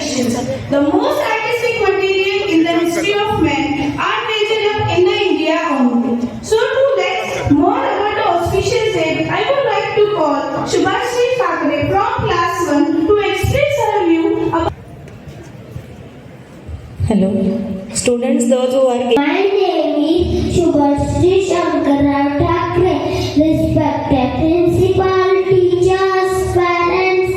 traditions. The most artistic material in the history of man are treasured up in the India only. So to let more about the auspicious day, I would like to call Shubhashri Thakre from class 1 to express her view about. Hello. Students, those who are My name is Shubhashri Shankarrao Thakre. Respected principal, teachers, parents,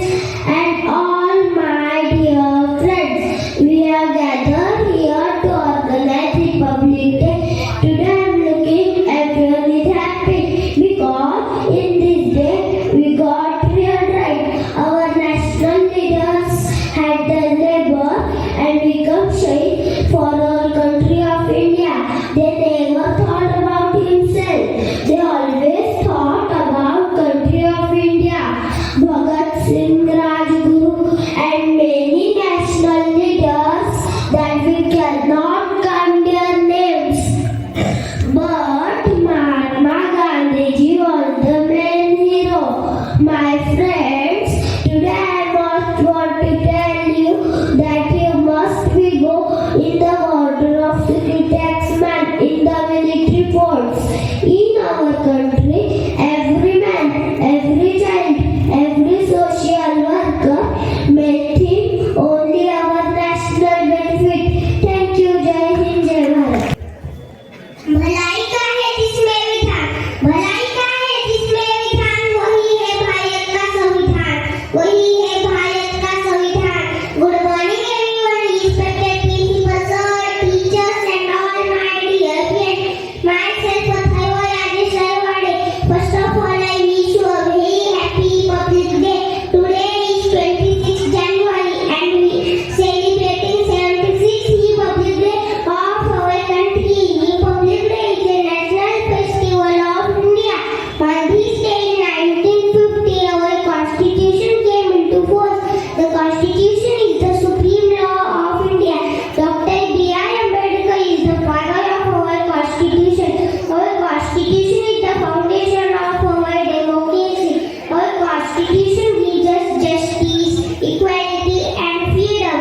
and all my dear friends, we are gathered here to organize Republic Day. Today I am looking everyone is happy because in this day we got real right. Our national leaders had the labor and become shahid for our country of India. They never thought about himself. They always thought about country of India. Bhagat Singh, Rajguru and many national leaders that we cannot count their names. But Mahatma Gandhi was the main hero. My friends, today I must want to tell you that you must be go in the order of civil taxman in the military force. In our country, every man, every child, every social worker may think only our national benefit. Thank you. Jai Hind, Jai Bharat. भलाई का है जिसमें विधान, भलाई का है जिसमें विधान, वही है भारत का संविधान, वही है भारत का संविधान. Good morning everyone, respected principal sir, teachers and all my dear friends. Myself Athaiva Rajesh Arwade. First of all, I wish you a very happy Republic Day. Today is 26th January and we celebrating 76th Republic Day of our country. Republic Day is a national festival of India. On this day in 1950, our constitution came into force. The constitution is the supreme law of India. Dr. B.R. Ambedkar is the father of our constitution. Our constitution is the foundation of our democracy. Our constitution gives us justice, equality and freedom.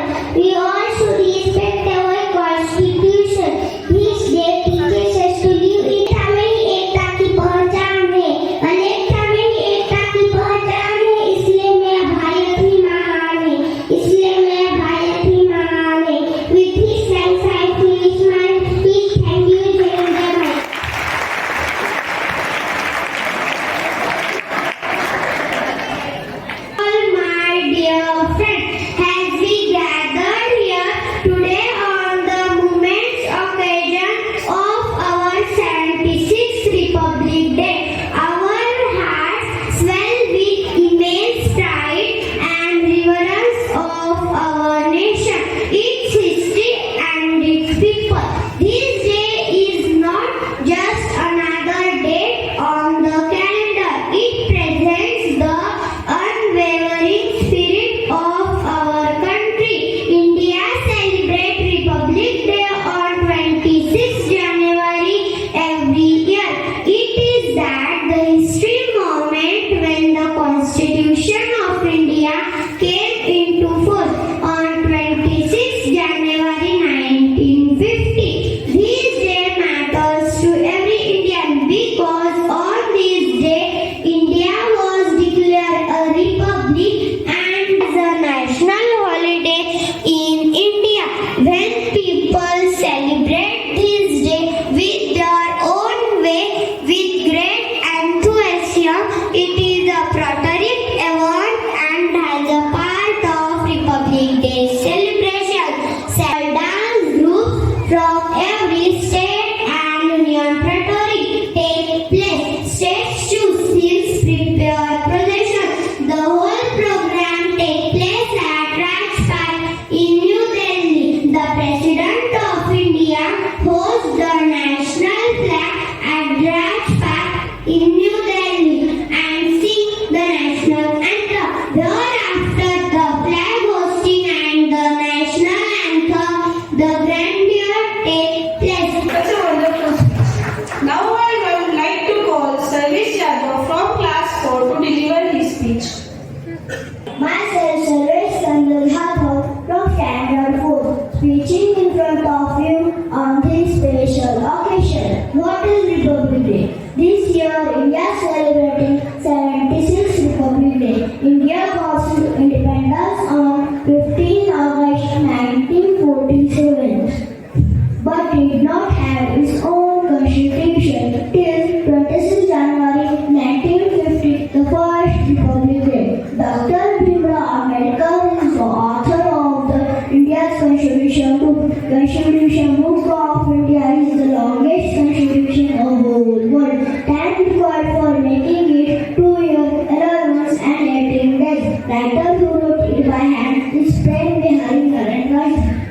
not have its own constitution till 26 January 1950, the first Republic Day. Dr. Bhimrao Ambedkar is the author of the India's Constitution book. Constitution Book of India is the longest constitution of the whole world. Time required for making it 2 years, 11 months and 18 days. Writer who wrote it by hand is Prem Bihari Narendranath.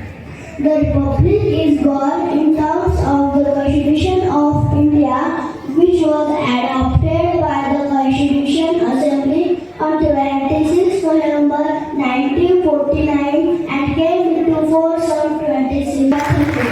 The Republic is governed in terms of the Constitution of India, which was adopted by the Constitution Assembly on 26 November 1949 and came into force on 26 April.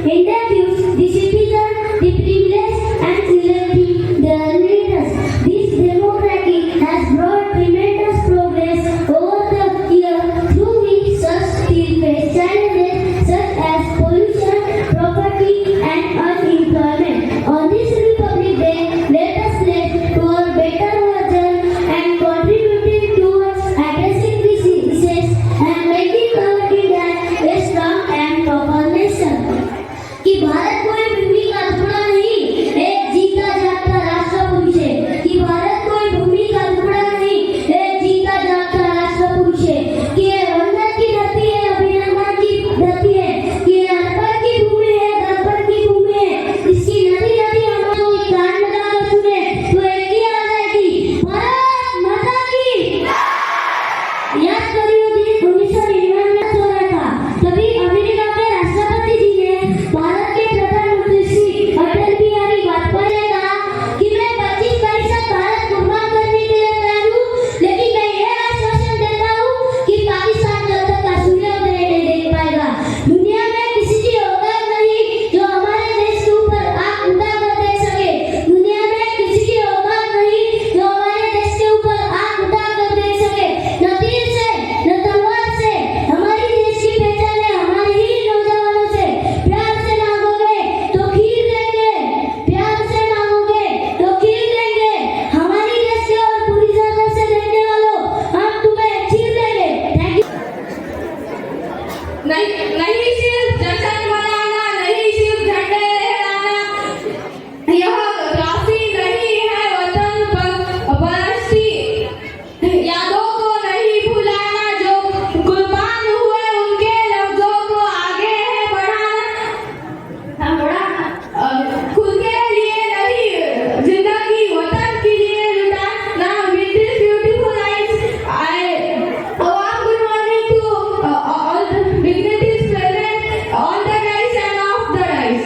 India नहीं सिर्फ जश्न मनाना, नहीं सिर्फ झंडे लहराना, यह काफी नहीं है वतन परस्ती, यादों को नहीं भुलाना, जो कुर्बान हुए उनके लफ्जों को आगे है बढ़ाना, खुद के लिए नहीं जिंदगी वतन के लिए लुटाना। With these beautiful lines, I warm good morning to all the dignitaries present on the dais and off the dais.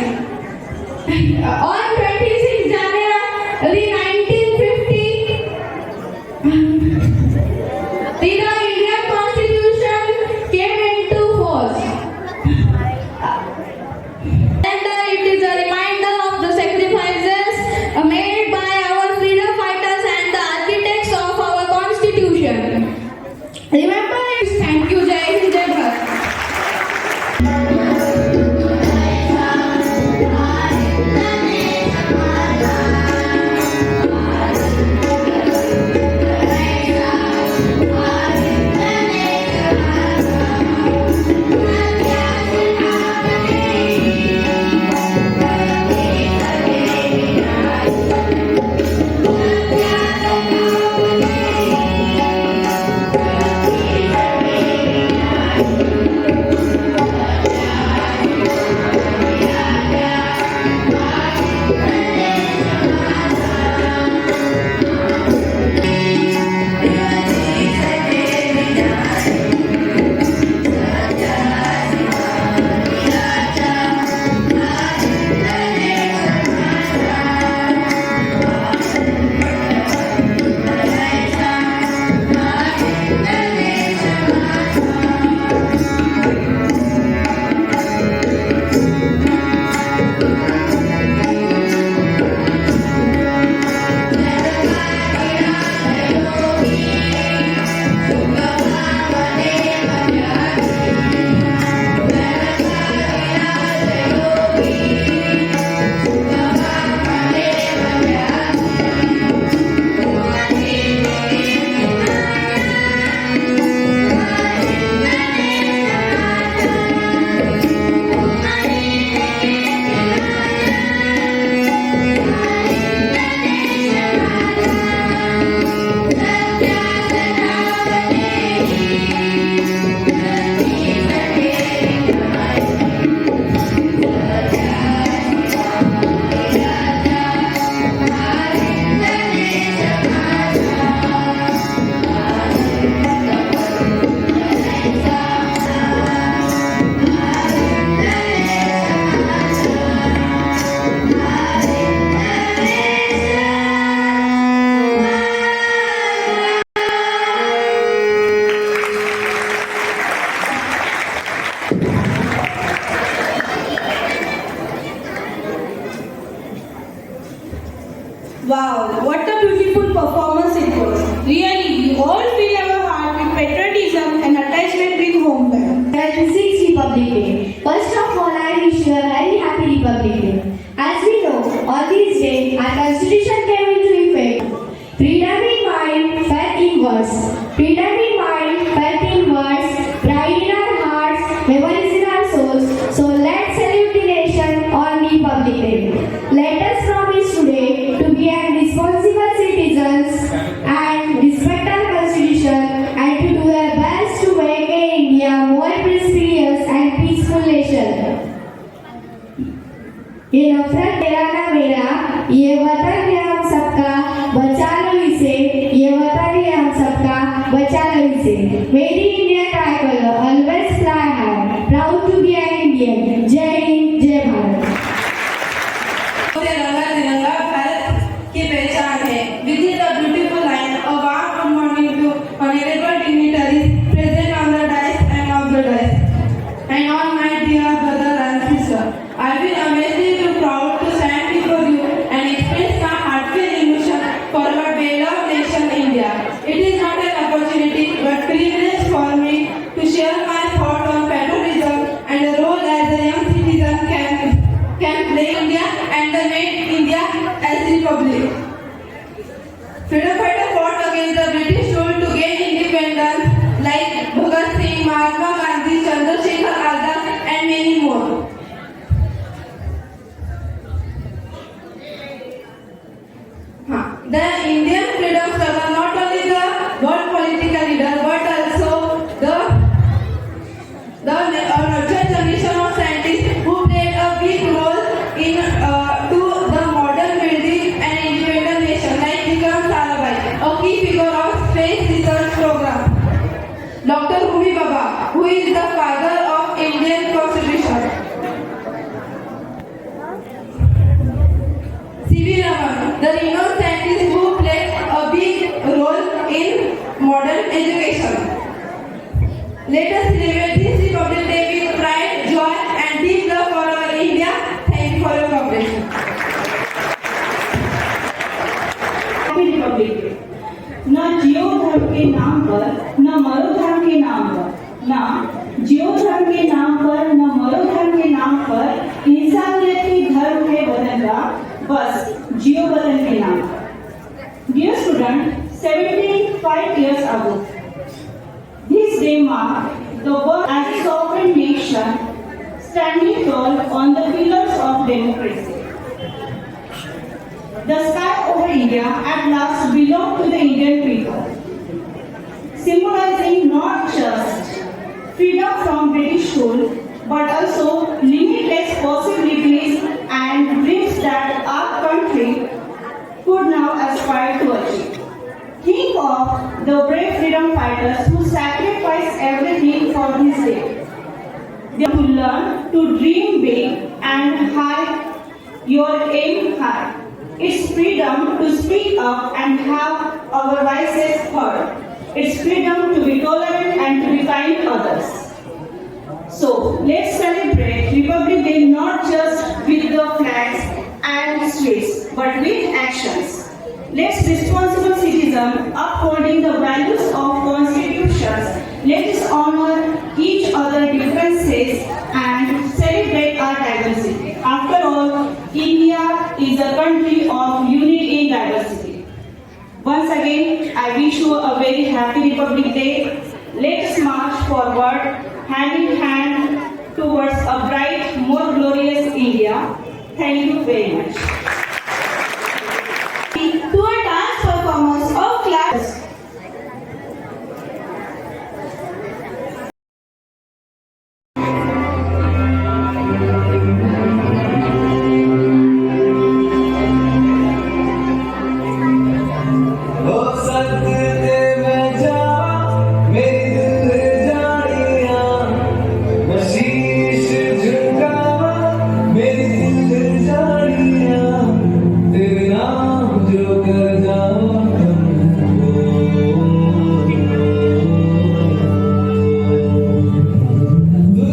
On 26 January 1950, the Indian Constitution came into force. And it is a reminder of the sacrifices made by our freedom fighters and the architects of our Constitution. Remember it. Thank you. Jai Hind, Jai Bharat. Wow, what a beautiful performance it was. Really, we all fill our heart with patriotism and attachment with homeland. 26th Republic Day. First of all, I wish you a very happy Republic Day. As we know, on this day, our Constitution came into effect. Freedom in mind, faith in words. Freedom in mind, faith in words. Pride in our hearts, memories in our souls. So let's salute the nation on Republic Day. Let us promise today to be responsible citizens and respect our Constitution and to do our best to make India more prosperous and peaceful nation. ये नफरत तेरा ना मेरा, ये वतन है हम सबका, बचा लो इसे, ये वतन है हम सबका, बचा लो इसे. मेरी India tricolour always fly high, proud to be an Indian. जय हिंद, जय भारत. तिरंगा तिरंगा भारत की पहचान है. This is a beautiful line. A warm good morning to honorable dignitaries present on the dais and off the dais, and all my dear brother and sister. I feel amazingly proud to stand before you and express my धर्म के नाम पर न मरो धर्म के नाम पर इंसानियत के धर्म है वतन का, बस जियो वतन के नाम पर। Dear student, 75 years ago, this day marked the birth as a sovereign nation standing tall on the pillars of democracy. The sky over India at last belonged to the Indian people, symbolizing not just freedom from British rule, but also limitless possibilities and dreams that our country could now aspire to achieve. Think of the brave freedom fighters who sacrificed everything for this day. They have to learn to dream big and high your aim high. It's freedom to speak up and have our voices heard. It's freedom to be tolerant and to be kind to others. So, let's celebrate Republic Day not just with the flags and streets, but with actions. Let's responsible citizens upholding the values of constitutions. Let us honor each other differences and celebrate our diversity. After all, India is a country of unity in diversity. Once again, I wish you a very happy Republic Day. Let us march forward, hand in hand, towards a bright, more glorious India. Thank you very much. To a dance performance of class. हो सकते मैं जावा मेरी दिल जानिया, मैं शीश झुकावा मेरी दिल जानिया, तेरे नाम जो कर जावा तू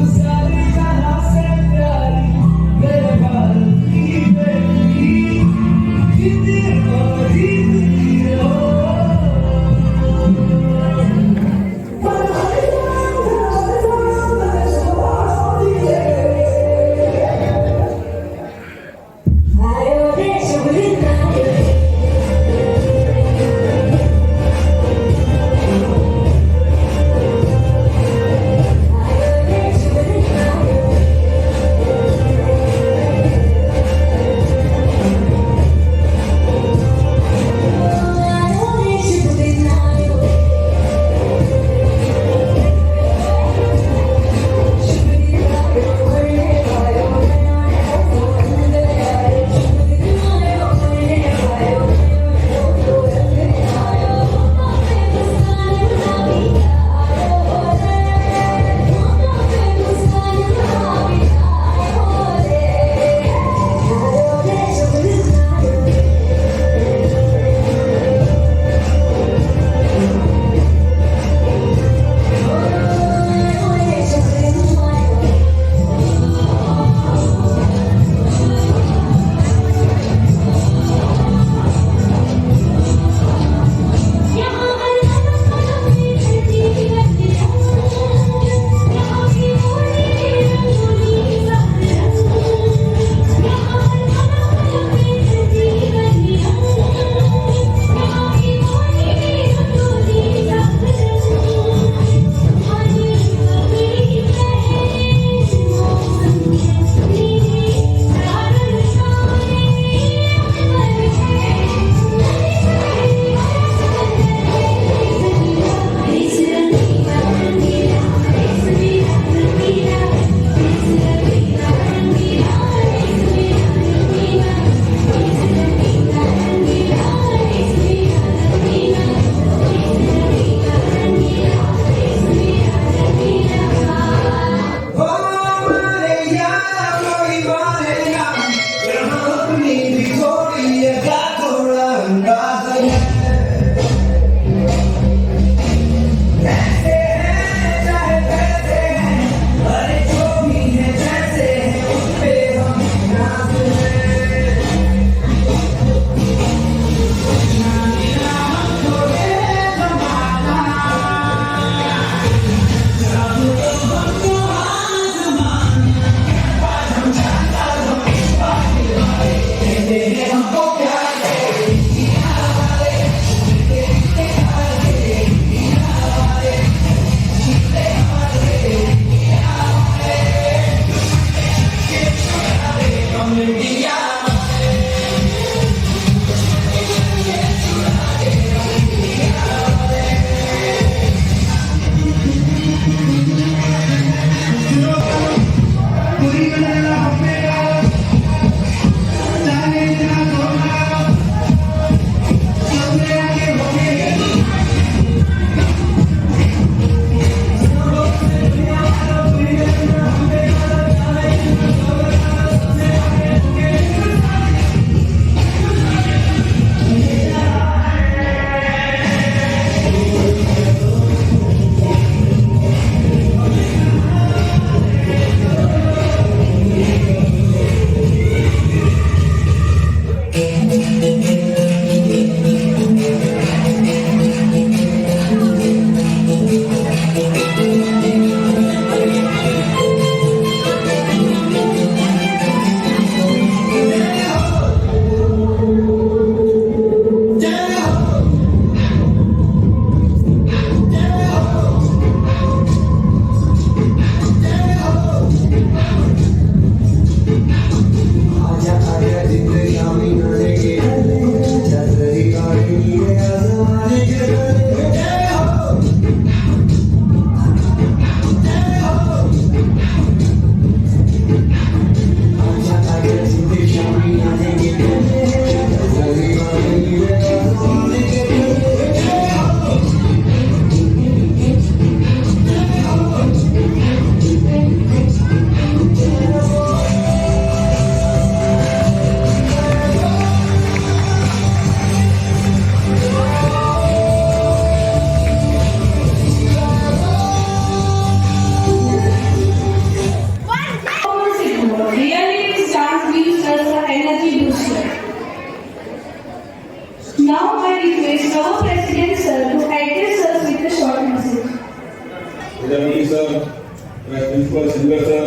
Principal Silver sir,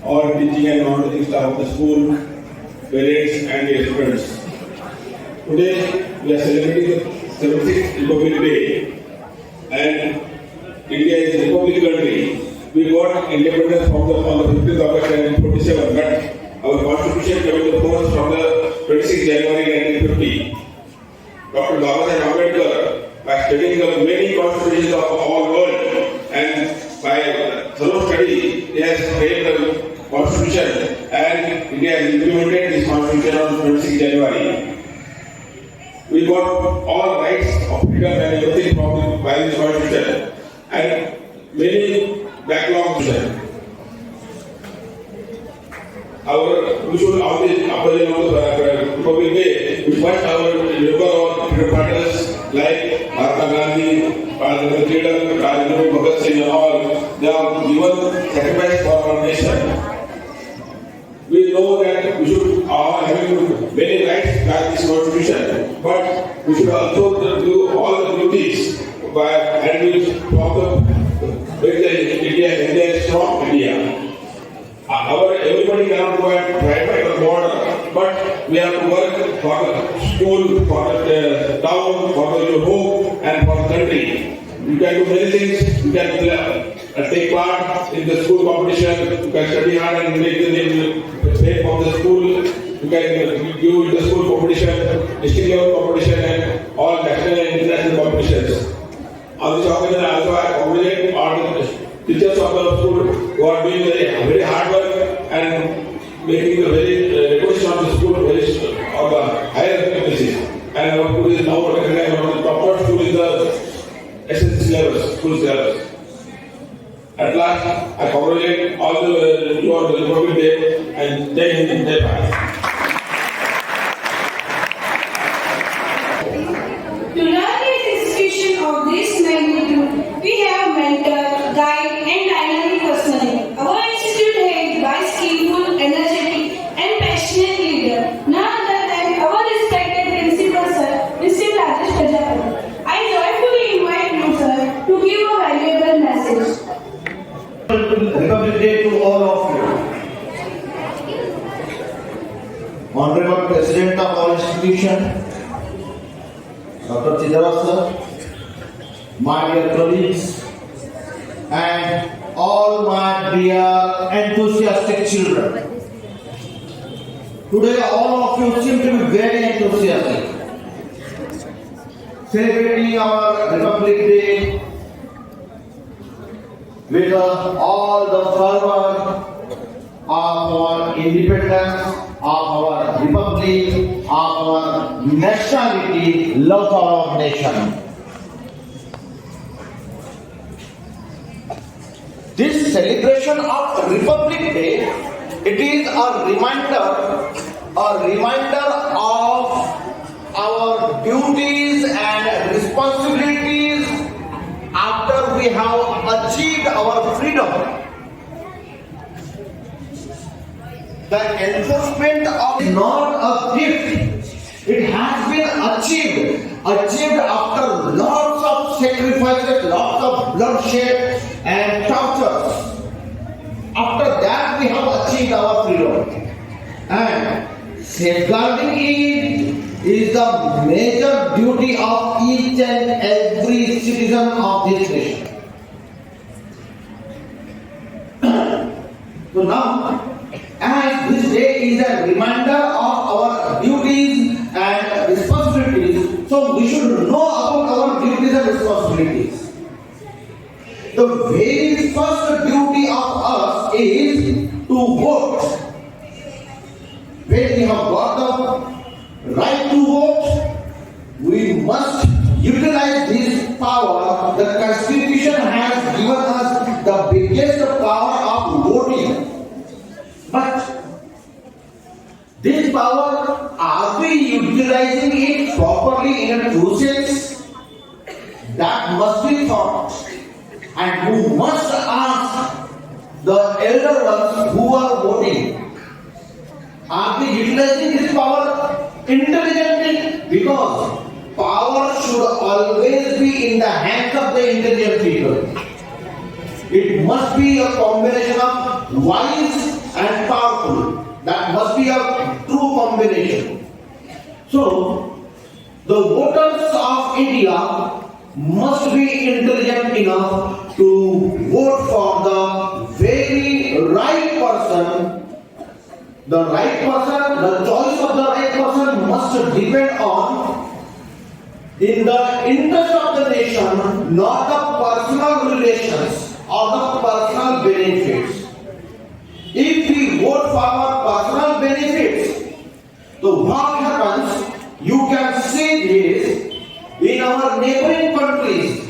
all teaching and non-teaching staff of the school, parents and their students. Today we are celebrating the 76th Republic Day, and India is a republic country. We got independence on the 15th August 1947, but our constitution came into force from the 26th January 1950. Dr. Babasaheb Ambedkar, by studying the many constitutions of all world and by thorough study, he has framed the constitution, and India has implemented this constitution on 26th January. We got all rights of freedom and everything from by this constitution, and many backlogs. We should always apologize on the Republic Day. We first remember our freedom fighters like Mahatma Gandhi, Rajendra Kedar, Rajendra Bhagat Singh and all. They have given sacrifice for our nation. We know that we should all have many rights by this constitution, but we should also do all the duties by and we from the India is strong India. Everybody cannot go and fight by the border, but we have to work for the school, for the town, for the home, and for the country. You can do many things. You can take part in the school competition. You can study hard and make the name of the school. You can give the school competition, district level competition, and all national and international competitions. On this occasion, also I congratulate all the teachers of the school who are doing very hard work and making the very reputation of the school very on the higher basis. And our school is now recognized one of the top school in the SSC levels, school levels. At last, I congratulate all the you on the Republic Day and Jai Hind, Jai Bharat. To learn the institution of this magnitude, we have mentor, guide, and dynamic personality. Our institute head by skillful, energetic, and passionate leader, none other than our respected principal sir, Mr. Rajesh Prajapati. I joyfully invite you, sir, to give a valuable message. Republic Day to all of you. Honorable President of our institution, Dr. Chidara sir, my dear colleagues, and all my dear enthusiastic children. Today all of you seem to be very enthusiastic, celebrating our Republic Day with all the fervor of our independence, of our republic, of our nationality, love for our nation. This celebration of Republic Day, it is a reminder of our duties and responsibilities after we have achieved our freedom. The enforcement of is not a gift. It has been achieved after lots of sacrifices, lots of bloodshed and tortures. After that we have achieved our freedom. And safeguarding it is the major duty of each and every citizen of this nation. So now, as this day is a reminder of our duties and responsibilities, so we should know about our duties and responsibilities. The very first duty of us is to vote. When we have got the right to vote, we must utilize this power. The Constitution has given us the biggest power of voting. But this power, are we utilizing it properly in a true sense? That must be thought. And you must ask the elder ones who are voting, are they utilizing this power intelligently? Because power should always be in the hands of the intelligent people. It must be a combination of wise and powerful. That must be a true combination. So, the voters of India must be intelligent enough to vote for the very right person. The right person, the choice of the right person must depend on in the interest of the nation, not the personal relations or the personal benefits. If we vote for our personal benefits, so what happens? You can see this in our neighboring countries.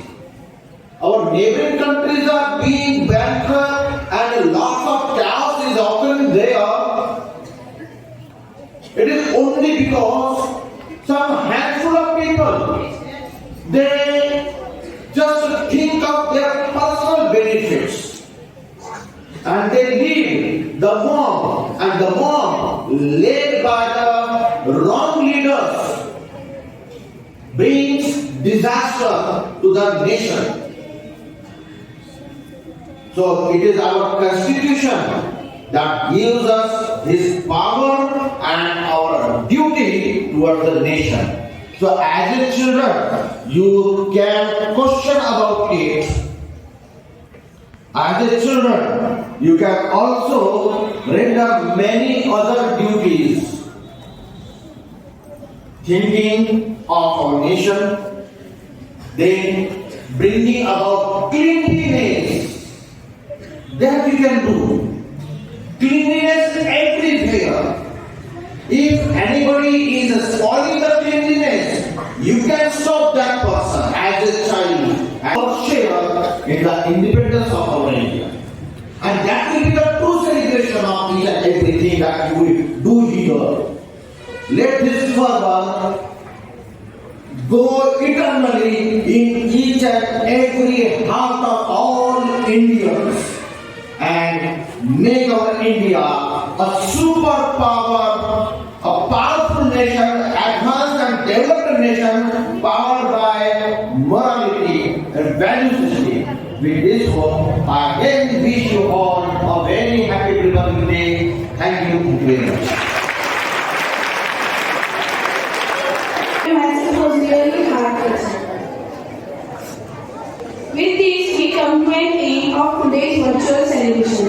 Our neighboring countries are being bankrupt and lots of chaos is occurring there. It is only because some handful of people, they just think of their personal benefits and they lead the mob, and the mob led by the wrong leaders brings disaster to the nation. So it is our constitution that gives us this power and our duty towards the nation. So as a children, you can question about it. As a children, you can also render many other duties. Thinking of our nation, then bringing about cleanliness. That you can do. Cleanliness everywhere. If anybody is spoiling the cleanliness, you can stop that person as a child and share in the independence of our India. And that will be the true celebration of each and everything that we do here. Let this fervor go eternally in each and every heart of all Indians and make our India a superpower, a powerful nation, advanced and developed nation, powered by morality and value system. With this hope, I again wish you all a very happy Republic Day. Thank you very much. The message was really heart-touching. With this, we come to an end of today's virtual celebration.